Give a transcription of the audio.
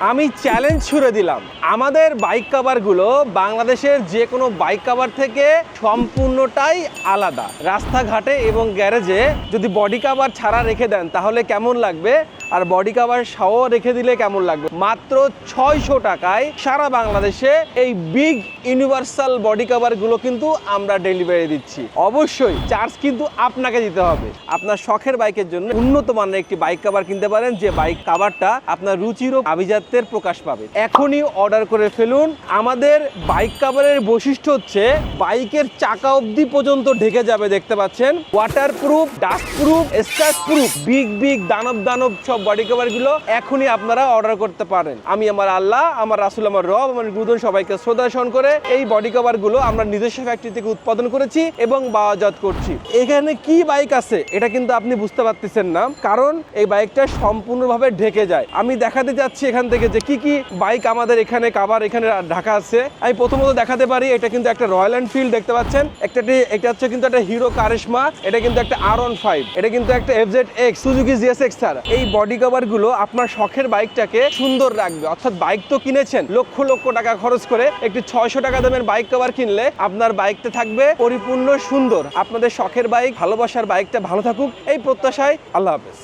আমি চ্যালেঞ্জ ছুড়ে দিলাম, আমাদের বাইক কভারগুলো বাংলাদেশের যে কোনো বাইক কভার থেকে সম্পূর্ণটাই আলাদা। রাস্তাঘাটে এবং গ্যারেজে যদি বডি কভার ছাড়া রেখে দেন তাহলে কেমন লাগবে, আর বডি কভার সহ রেখে দিলে কেমন লাগবে। মাত্র 600 টাকায় সারা বাংলাদেশে এই বিগ ইউনিভার্সাল বডি কভারগুলো কিন্তু আমরা ডেলিভারি দিচ্ছি। অবশ্যই চার্জ কিন্তু আপনাকে দিতে হবে। আপনার শখের বাইকের জন্য উন্নত মানের একটি বাইক কভার কিনতে পারেন, যে বাইক কভারটা আপনার রুচির ও আভিজাত্যের প্রকাশ পাবে। এখনই অর্ডার করে ফেলুন। আমাদের বাইক কভারের বৈশিষ্ট্য হচ্ছে বাইকের চাকা অবধি পর্যন্ত ঢেকে যাবে, দেখতে পাচ্ছেন। Water proof, dust proof, scratch proof, big দানব সব বডি কভার গুলো এখনই আপনারা অর্ডার করতে পারেন। আমি আমার আল্লাহ, আমার রাসূল, আমার রব, আমার গুরুজন সবাইকে শ্রদ্ধা স্মরণ করে এই বডি কভার গুলো আমরা নিজস্ব ফ্যাক্টরি থেকে উৎপাদন করেছি এবং বাজারজাত করছি। এখানে কি বাইক আছে এটা কিন্তু আপনি বুঝতে পারতেছেন না, কারণ এই বাইকটা সম্পূর্ণভাবে ঢেকে যায়। আমি দেখাতে যাচ্ছি এখান থেকে যে কি বাইক আমাদের এখানে কভার এখানে ঢাকা আছে। আমি প্রথমত দেখাতে পারি, এটা কিন্তু একটা রয়্যাল এনফিল্ড, দেখতে পাচ্ছেন। এটা হচ্ছে কিন্তু একটা হিরো কারিশমা, এটা কিন্তু একটা R15, এটা কিন্তু একটা FZX, সুজুকি GSX-R। এই বডি কভার গুলো আপনার শখের বাইকটাকে সুন্দর রাখবে। অর্থাৎ বাইক তো কিনেছেন লক্ষ টাকা খরচ করে, একটি 600 টাকা দামের বাইক কভার কিনলে আপনার বাইকটা থাকবে পরিপূর্ণ সুন্দর। আপনাদের শখের বাইক, ভালোবাসার বাইকটা ভালো থাকুক এই প্রত্যাশায়। আল্লাহ হাফেজ।